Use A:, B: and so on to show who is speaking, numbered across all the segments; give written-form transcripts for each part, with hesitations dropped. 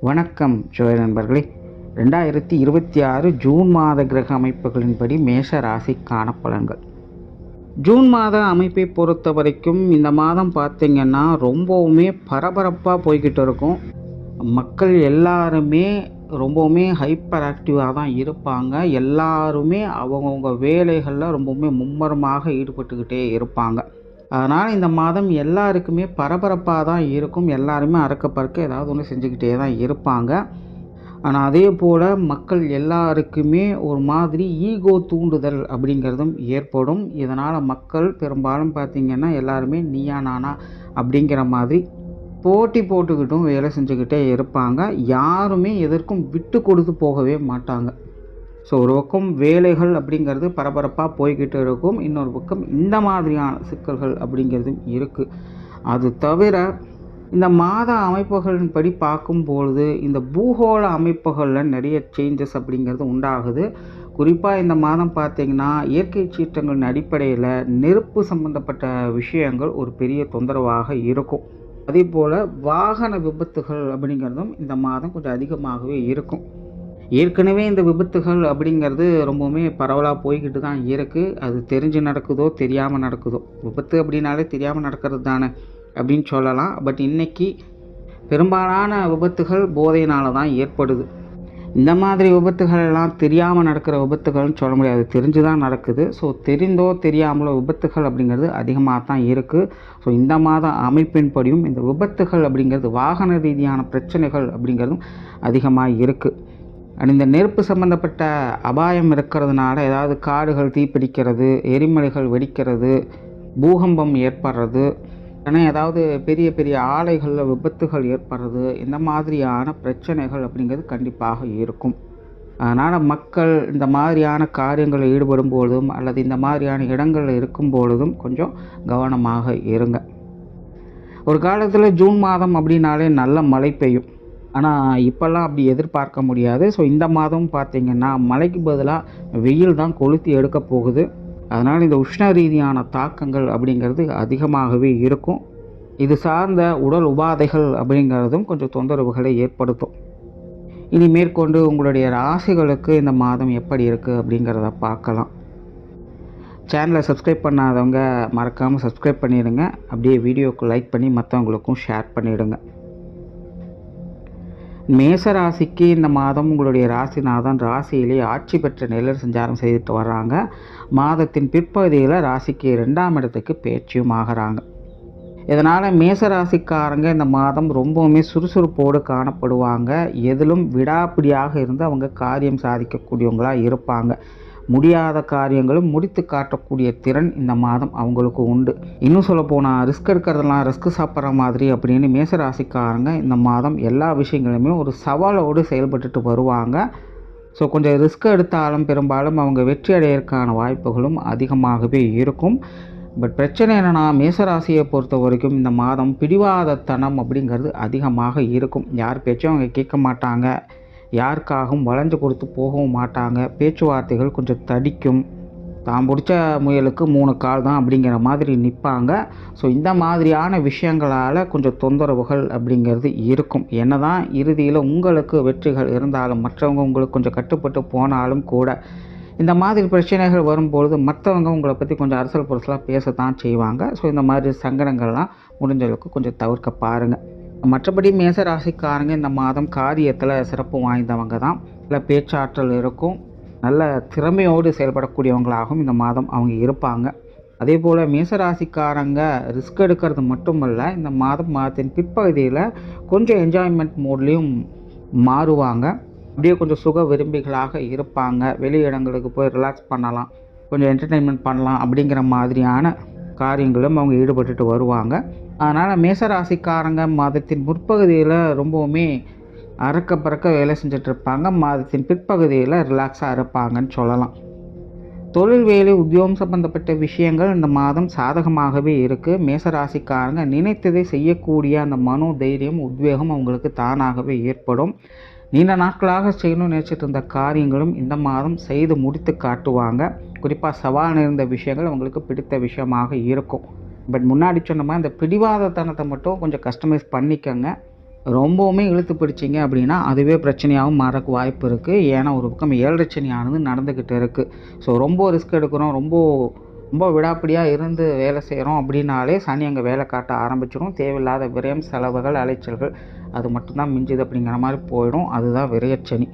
A: வணக்கம் ஜோய நண்பர்களே. 2026 ஜூன் மாத கிரக அமைப்புகளின்படி மேஷ ராசிக்கான பலன்கள். ஜூன் மாத அமைப்பை பொறுத்த வரைக்கும் இந்த மாதம் பார்த்திங்கன்னா ரொம்பவுமே பரபரப்பாக போய்கிட்டு இருக்கும். மக்கள் எல்லாருமே ரொம்பவுமே ஹைப்பர் ஆக்டிவாக தான் இருப்பாங்க. எல்லாருமே அவங்கவுங்க வேலைகளில் ரொம்பவுமே மும்மரமாக ஈடுபட்டுக்கிட்டே இருப்பாங்க. அதனால் இந்த மாதம் எல்லாருக்குமே பரபரப்பாக தான் இருக்கும். எல்லாருமே அறக்க பறக்க ஏதாவது ஒன்று செஞ்சுக்கிட்டே தான் இருப்பாங்க. ஆனால் அதே போல் மக்கள் எல்லாருக்குமே ஒரு மாதிரி ஈகோ தூண்டுதல் அப்படிங்கிறதும் ஏற்படும். இதனால் மக்கள் பெரும்பாலும் பார்த்திங்கன்னா எல்லாருமே நீயா நானா அப்படிங்கிற மாதிரி போட்டி போட்டுக்கிட்டும் வேலை செஞ்சுக்கிட்டே இருப்பாங்க. யாருமே எதற்கும் விட்டு கொடுத்து போகவே மாட்டாங்க. ஸோ ஒரு பக்கம் வேலைகள் அப்படிங்கிறது பரபரப்பாக போய்கிட்டு இருக்கும். இன்னொரு பக்கம் இந்த மாதிரியான சிக்கல்கள் அப்படிங்கிறதும் இருக்குது. அது தவிர இந்த மாத அமைப்புகளின் படி பார்க்கும்பொழுது இந்த பூகோள அமைப்புகளில் நிறைய சேஞ்சஸ் அப்படிங்கிறது உண்டாகுது. குறிப்பாக இந்த மாதம் பார்த்திங்கன்னா இயற்கை சீற்றங்களின் அடிப்படையில் நெருப்பு சம்பந்தப்பட்ட விஷயங்கள் ஒரு பெரிய தொந்தரவாக இருக்கும். அதே போல் வாகன விபத்துகள் அப்படிங்கிறதும் இந்த மாதம் கொஞ்சம் அதிகமாகவே இருக்கும். ஏற்கனவே இந்த விபத்துகள் அப்படிங்கிறது ரொம்பவுமே பரவலாக போய்கிட்டு தான் இருக்குது. அது தெரிஞ்சு நடக்குதோ தெரியாமல் நடக்குதோ, விபத்து அப்படின்னாலே தெரியாமல் நடக்கிறது தானே அப்படின்னு சொல்லலாம். பட் இன்றைக்கி பெரும்பாலான விபத்துகள் போதையினால் தான் ஏற்படுது. இந்த மாதிரி விபத்துகள் எல்லாம் தெரியாமல் நடக்கிற விபத்துகள்னு சொல்ல முடியாது, தெரிஞ்சு தான் நடக்குது. ஸோ தெரிந்தோ தெரியாமலோ விபத்துகள் அப்படிங்கிறது அதிகமாக தான் இருக்குது. ஸோ இந்த மாத அமைப்பின்படியும் இந்த விபத்துகள் அப்படிங்கிறது வாகன ரீதியான பிரச்சனைகள் அப்படிங்கிறதும் அதிகமாக இருக்குது. அண்ட் இந்த நெருப்பு சம்மந்தப்பட்ட அபாயம் இருக்கிறதுனால ஏதாவது காடுகள் தீப்பிடிக்கிறது, எரிமலைகள் வெடிக்கிறது, பூகம்பம் ஏற்படுறது, ஏன்னா ஏதாவது பெரிய பெரிய ஆலைகளில் விபத்துகள் ஏற்படுறது, இந்த மாதிரியான பிரச்சனைகள் அப்படிங்கிறது கண்டிப்பாக இருக்கும். அதனால் மக்கள் இந்த மாதிரியான காரியங்களில் ஈடுபடும் பொழுதும் அல்லது இந்த மாதிரியான இடங்களில் இருக்கும் பொழுதும் கொஞ்சம் கவனமாக இருங்க. ஒரு காலத்தில் ஜூன் மாதம் அப்படின்னாலே நல்ல மழை பெய்யும். ஆனால் இப்போல்லாம் அப்படி எதிர்பார்க்க முடியாது. ஸோ இந்த மாதம் பார்த்திங்கன்னா மழைக்கு பதிலாக வெயில் தான் கொளுத்தி எடுக்க போகுது. அதனால் இந்த உஷ்ண ரீதியான தாக்கங்கள் அப்படிங்கிறது அதிகமாகவே இருக்கும். இது சார்ந்த உடல் உபாதைகள் அப்படிங்கிறதும் கொஞ்சம் தொந்தரவுகளை ஏற்படுத்தும். இனி மேற்கொண்டு உங்களுடைய ராசிகளுக்கு இந்த மாதம் எப்படி இருக்குது அப்படிங்கிறத பார்க்கலாம். சேனலை சப்ஸ்கிரைப் பண்ணாதவங்க மறக்காமல் சப்ஸ்கிரைப் பண்ணிடுங்க. அப்படியே வீடியோவுக்கு லைக் பண்ணி மற்றவங்களுக்கும் ஷேர் பண்ணிவிடுங்க. மேச ராசிக்கு இந்த மாதம் உங்களுடைய ராசிநாதன் ராசியிலே ஆட்சி பெற்ற நிலையில் சஞ்சாரம் செய்துட்டு வர்றாங்க. மாதத்தின் பிற்பகுதியில் ராசிக்கு 2ஆம் இடத்துக்கு பேச்சியும் ஆகிறாங்க. இதனால் மேச ராசிக்காரங்க இந்த மாதம் ரொம்பவுமே சுறுசுறுப்போடு காணப்படுவாங்க. எதிலும் விடாப்பிடியாக இருந்து அவங்க காரியம் சாதிக்கக்கூடியவங்களாக இருப்பாங்க. முடியாத காரியங்களும் முடித்து காட்டக்கூடிய திறன் இந்த மாதம் அவங்களுக்கு உண்டு. இன்னும் சொல்ல போனால் ரிஸ்க் எடுக்கிறதெல்லாம் ரிஸ்க் சாப்பிட்ற மாதிரி அப்படின்னு மேசராசிக்காரங்க இந்த மாதம் எல்லா விஷயங்களுமே ஒரு சவாலோடு செயல்பட்டுட்டு வருவாங்க. ஸோ கொஞ்சம் ரிஸ்க் எடுத்தாலும் பெரும்பாலும் அவங்க வெற்றி அடையிறதுக்கான வாய்ப்புகளும் அதிகமாகவே இருக்கும். பட் பிரச்சனை என்னென்னா மேசராசியை பொறுத்த வரைக்கும் இந்த மாதம் பிடிவாதத்தனம் அப்படிங்கிறது அதிகமாக இருக்கும். யார் பேச்சும் அவங்க கேட்க மாட்டாங்க, யாருக்காகவும் வளைஞ்சு கொடுத்து போகவும் மாட்டாங்க. பேச்சுவார்த்தைகள் கொஞ்சம் தடிக்கும். தான் பிடிச்ச முயலுக்கு 3 கால் தான் அப்படிங்கிற மாதிரி நிற்பாங்க. ஸோ இந்த மாதிரியான விஷயங்களால் கொஞ்சம் தொந்தரவுகள் அப்படிங்கிறது இருக்கும். என்ன தான் இறுதியில் உங்களுக்கு வெற்றிகள் இருந்தாலும் மற்றவங்க உங்களுக்கு கொஞ்சம் கட்டுப்பட்டு போனாலும் கூட இந்த மாதிரி பிரச்சனைகள் வரும்பொழுது மற்றவங்க உங்களை பற்றி கொஞ்சம் அரசல் புரசலாக பேசத்தான் செய்வாங்க. ஸோ இந்த மாதிரி சங்கடங்கள்லாம் முடிஞ்ச அளவுக்கு கொஞ்சம் தவிர்க்க பாருங்கள். மற்றபடி மேச ராசிக்காரங்க இந்த மாதம் காரியத்தில் சிறப்பு வாய்ந்தவங்க தான். நல்ல பேச்சாற்றல் இருக்கும். நல்ல திறமையோடு செயல்படக்கூடியவங்களாகவும் இந்த மாதம் அவங்க இருப்பாங்க. அதே போல் மேசராசிக்காரங்க ரிஸ்க் எடுக்கிறது மட்டுமல்ல, இந்த மாதத்தின் பிற்பகுதியில் கொஞ்சம் என்ஜாய்மெண்ட் மோட்லேயும் மாறுவாங்க. அப்படியே கொஞ்சம் சுக விரும்பிகளாக இருப்பாங்க. வெளி இடங்களுக்கு போய் ரிலாக்ஸ் பண்ணலாம், கொஞ்சம் என்டர்டெயின்மெண்ட் பண்ணலாம் அப்படிங்கிற மாதிரியான காரியங்களும் அவங்க ஈடுபட்டுட்டு வருவாங்க. அதனால் மேசராசிக்காரங்க மாதத்தின் முற்பகுதியில் ரொம்பவுமே அறக்க பறக்க வேலை செஞ்சிட்ருப்பாங்க. மாதத்தின் பிற்பகுதியில் ரிலாக்ஸாக இருப்பாங்கன்னு சொல்லலாம். தொழில் வேலை உத்தியோகம் சம்பந்தப்பட்ட விஷயங்கள் இந்த மாதம் சாதகமாகவே இருக்குது. மேசராசிக்காரங்க நினைத்ததை செய்யக்கூடிய அந்த மனோ தைரியம் உத்வேகம் அவங்களுக்கு தானாகவே ஏற்படும். நீண்ட நாட்களாக செய்யணும்னு நினச்சிட்டு இருந்த காரியங்களும் இந்த மாதம் செய்து முடித்து காட்டுவாங்க. குறிப்பாக சவால் நிறைந்த விஷயங்கள் அவங்களுக்கு பிடித்த விஷயமாக இருக்கும். பட் முன்னாடி சொன்ன மாதிரி இந்த பிடிவாதத்தனத்தை மட்டும் கொஞ்சம் கஸ்டமைஸ் பண்ணிக்கோங்க. ரொம்பவுமே இழுத்து பிடிச்சிங்க அப்படின்னா அதுவே பிரச்சனையாகவும் மாறக்கு வாய்ப்பு இருக்குது. ஏன்னா ஒரு பக்கம் 7 சனியானது நடந்துக்கிட்டு இருக்குது. ஸோ ரொம்ப ரிஸ்க் எடுக்கிறோம், ரொம்ப விடாப்பிடியாக இருந்து வேலை செய்கிறோம் அப்படின்னாலே சனி அங்கே வேலை காட்ட ஆரம்பிச்சிடும். தேவையில்லாத விரயம், செலவுகள், அலைச்சல்கள் அது மட்டும்தான் மிஞ்சுது அப்படிங்கிற மாதிரி போயிடும். அதுதான் விரயச்சனி.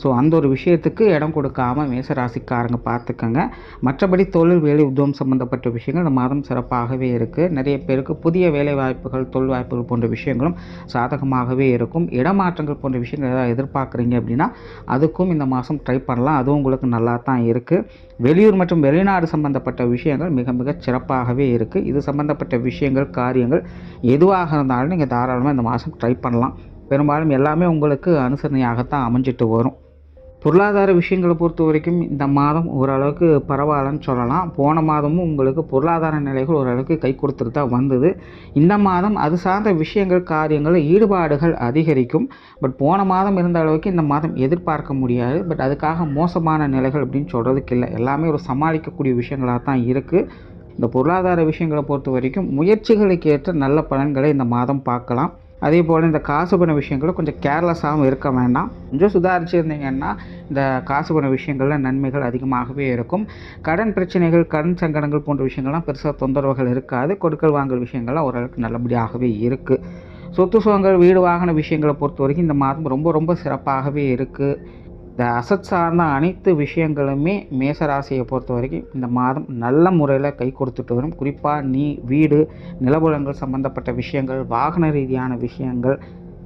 A: ஸோ அந்த ஒரு விஷயத்துக்கு இடம் கொடுக்காம மேசராசிக்காரங்க பார்த்துக்கங்க. மற்றபடி தொழில், வேலை, உத்தியோகம் சம்மந்தப்பட்ட விஷயங்கள் இந்த மாதம் சிறப்பாகவே இருக்குது. நிறைய பேருக்கு புதிய வேலை வாய்ப்புகள், தொழில் வாய்ப்புகள் போன்ற விஷயங்களும் சாதகமாகவே இருக்கும். இடமாற்றங்கள் போன்ற விஷயங்கள் ஏதாவது எதிர்பார்க்குறீங்க அப்படின்னா அதுக்கும் இந்த மாதம் ட்ரை பண்ணலாம். அதுவும் உங்களுக்கு நல்லா தான் இருக்குது. வெளியூர் மற்றும் வெளிநாடு சம்பந்தப்பட்ட விஷயங்கள் மிக மிக சிறப்பாகவே இருக்குது. இது சம்பந்தப்பட்ட விஷயங்கள், காரியங்கள் எதுவாக இருந்தாலும் நீங்கள் தாராளமாக இந்த மாதம் ட்ரை பண்ணலாம். பெரும்பாலும் எல்லாமே உங்களுக்கு அனுசரணையாகத்தான் அமைஞ்சிட்டு வரும். பொருளாதார விஷயங்களை பொறுத்த வரைக்கும் இந்த மாதம் ஓரளவுக்கு பரவாயில்லன்னு சொல்லலாம். போன மாதமும் உங்களுக்கு பொருளாதார நிலைகள் ஓரளவுக்கு கை கொடுத்துட்டு தான் வந்தது. இந்த மாதம் அது சார்ந்த விஷயங்கள், காரியங்கள், ஈடுபாடுகள் அதிகரிக்கும். பட் போன மாதம் இருந்த அளவுக்கு இந்த மாதம் எதிர்பார்க்க முடியாது. பட் அதுக்காக மோசமான நிலைகள் அப்படின்னு சொல்கிறதுக்கு இல்லை. எல்லாமே ஒரு சமாளிக்கக்கூடிய விஷயங்களாக தான் இருக்குது. இந்த பொருளாதார விஷயங்களை பொறுத்த வரைக்கும் முயற்சிகளுக்கு ஏற்ற நல்ல பலன்களை இந்த மாதம் பார்க்கலாம். அதே போல் இந்த காசு பண விஷயங்களும் கொஞ்சம் கேர்லெஸ்ஸாகவும் இருக்க வேண்டாம். கொஞ்சம் சுதாரிச்சு இருந்தீங்கன்னா இந்த காசு பண விஷயங்களில் நன்மைகள் அதிகமாகவே இருக்கும். கடன் பிரச்சனைகள், கடன் சங்கடங்கள் போன்ற விஷயங்கள்லாம் பெருசாக தொந்தரவுகள் இருக்காது. கொடுக்கல் வாங்கல் விஷயங்கள்லாம் ஓரளவுக்கு நல்லபடியாகவே இருக்குது. சொத்து சுகங்கள், வீடு வாகன விஷயங்களை பொறுத்த வரைக்கும் இந்த மாதம் ரொம்ப சிறப்பாகவே இருக்குது. இந்த அசட் சார்ந்த அனைத்து விஷயங்களுமே மேசராசியை பொறுத்த வரைக்கும் இந்த மாதம் நல்ல முறையில் கை கொடுத்துட்டு வரும். குறிப்பாக வீடு, நிலபுலங்கள் சம்பந்தப்பட்ட விஷயங்கள், வாகன ரீதியான விஷயங்கள்,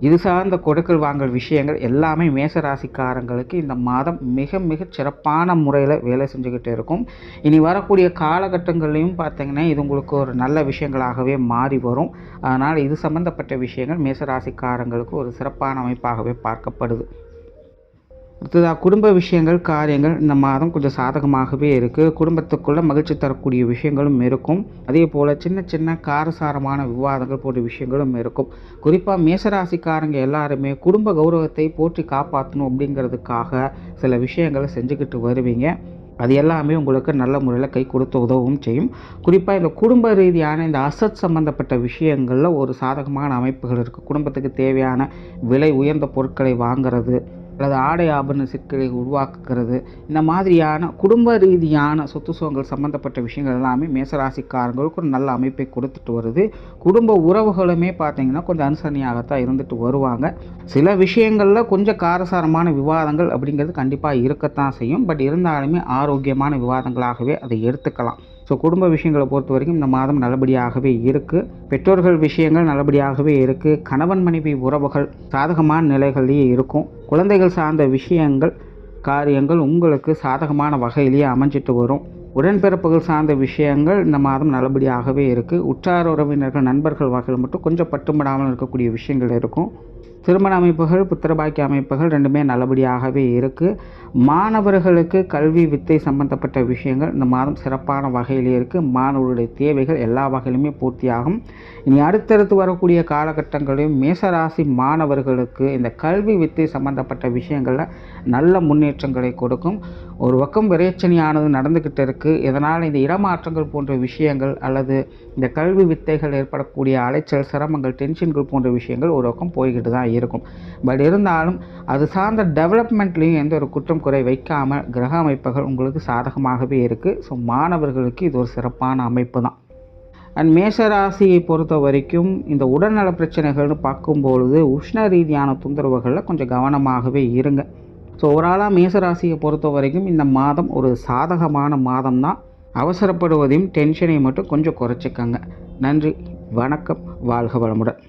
A: இது சார்ந்த கொடுக்கல் வாங்கல் விஷயங்கள் எல்லாமே மேசராசிக்காரங்களுக்கு இந்த மாதம் மிக சிறப்பான முறையில் வேலை செஞ்சுக்கிட்டு இருக்கும். இனி வரக்கூடிய காலகட்டங்கள்லையும் பார்த்திங்கன்னா இது உங்களுக்கு ஒரு நல்ல விஷயங்களாகவே மாறி வரும். அதனால் இது சம்பந்தப்பட்ட விஷயங்கள் மேசராசிக்காரங்களுக்கு ஒரு சிறப்பான அமைப்பாகவே பார்க்கப்படுது. அடுத்ததாக குடும்ப விஷயங்கள், காரியங்கள் இந்த மாதம் கொஞ்சம் சாதகமாகவே இருக்குது. குடும்பத்துக்குள்ளே மகிழ்ச்சி தரக்கூடிய விஷயங்களும் இருக்கும். அதே போல் சின்ன காரசாரமான விவாதங்கள் போன்ற விஷயங்களும் இருக்கும். குறிப்பாக மேசராசிக்காரங்க எல்லாருமே குடும்ப கௌரவத்தை போற்றி காப்பாற்றணும் அப்படிங்கிறதுக்காக சில விஷயங்களை செஞ்சுக்கிட்டு வருவீங்க. அது எல்லாமே உங்களுக்கு நல்ல முறையில் கை கொடுத்து உதவும் செய்யும். குறிப்பாக இந்த குடும்ப ரீதியான இந்த அசட் சம்மந்தப்பட்ட விஷயங்களில் ஒரு சாதகமான அமைப்புகள் இருக்குது. குடும்பத்துக்கு தேவையான விலை உயர்ந்த பொருட்களை வாங்கிறது, அல்லது ஆடை ஆபரண சிக்கலை உருவாக்குகிறது, இந்த மாதிரியான குடும்ப ரீதியான சொத்து சுகங்கள் சம்மந்தப்பட்ட விஷயங்கள் எல்லாமே மேசராசிக்காரங்களுக்கு ஒரு நல்ல அமைப்பை கொடுத்துட்டு வருது. குடும்ப உறவுகளுமே பார்த்திங்கன்னா கொஞ்சம் அனுசரணையாகத்தான் இருந்துட்டு வருவாங்க. சில விஷயங்களில் கொஞ்சம் காரசாரமான விவாதங்கள் அப்படிங்கிறது கண்டிப்பாக இருக்கத்தான் செய்யும். பட் இருந்தாலுமே ஆரோக்கியமான விவாதங்களாகவே அதை எடுத்துக்கலாம். ஸோ குடும்ப விஷயங்களை பொறுத்த வரைக்கும் இந்த மாதம் நல்லபடியாகவே இருக்குது. பெற்றோர்கள் விஷயங்கள் நல்லபடியாகவே இருக்குது. கணவன் மனைவி உறவுகள் சாதகமான நிலைகள்லேயே இருக்கும். குழந்தைகள் சார்ந்த விஷயங்கள், காரியங்கள் உங்களுக்கு சாதகமான வகையிலேயே அமைஞ்சிட்டு வரும். உடன்பிறப்புகள் சார்ந்த விஷயங்கள் இந்த மாதம் நல்லபடியாகவே இருக்குது. உற்றார் உறவினர்கள், நண்பர்கள் வகையில் மட்டும் கொஞ்சம் பட்டுப்படாமல் இருக்கக்கூடிய விஷயங்கள் இருக்கும். திருமண அமைப்புகள், புத்திரபாக்கிய அமைப்புகள் ரெண்டுமே நல்லபடியாகவே இருக்குது. மாணவர்களுக்கு கல்வி, வித்தை சம்பந்தப்பட்ட விஷயங்கள் இந்த மாதம் சிறப்பான வகையிலே இருக்குது. மாணவர்களுடைய தேவைகள் எல்லா வகையிலுமே பூர்த்தியாகும். இனி அடுத்தடுத்து வரக்கூடிய காலகட்டங்களிலும் மேசராசி மாணவர்களுக்கு இந்த கல்வி, வித்தை சம்பந்தப்பட்ட விஷயங்களில் நல்ல முன்னேற்றங்களை கொடுக்கும். ஒரு பக்கம் விரைச்சனியானது நடந்துக்கிட்டு இருக்குது. இதனால் இந்த இடமாற்றங்கள் போன்ற விஷயங்கள் அல்லது இந்த கல்வி வித்தைகள் ஏற்படக்கூடிய அலைச்சல், சிரமங்கள், டென்ஷன்கள் போன்ற விஷயங்கள் ஒரு பக்கம் போய்கிட்டு தான் இருக்கும். பட் இருந்தாலும் அது சார்ந்த டெவலப்மெண்ட்லேயும் எந்த ஒரு குற்றம் குறை வைக்காமல் கிரக அமைப்புகள் உங்களுக்கு சாதகமாகவே இருக்குது. ஸோ மாணவர்களுக்கு இது ஒரு சிறப்பான அமைப்பு தான். அண்ட் மேஷராசியை பொறுத்த வரைக்கும் இந்த உடல்நல பிரச்சனைகள்னு பார்க்கும்பொழுது உஷ்ண ரீதியான தொந்தரவுகளில் கொஞ்சம் கவனமாகவே இருங்க. ஸோ ஓவராலாக மேஷராசியை பொறுத்த வரைக்கும் இந்த மாதம் ஒரு சாதகமான மாதம் தான். அவசரப்படுவதையும் டென்ஷனையும் மட்டும் கொஞ்சம் குறைச்சிக்கங்க. நன்றி, வணக்கம், வாழ்க வளமுடன்.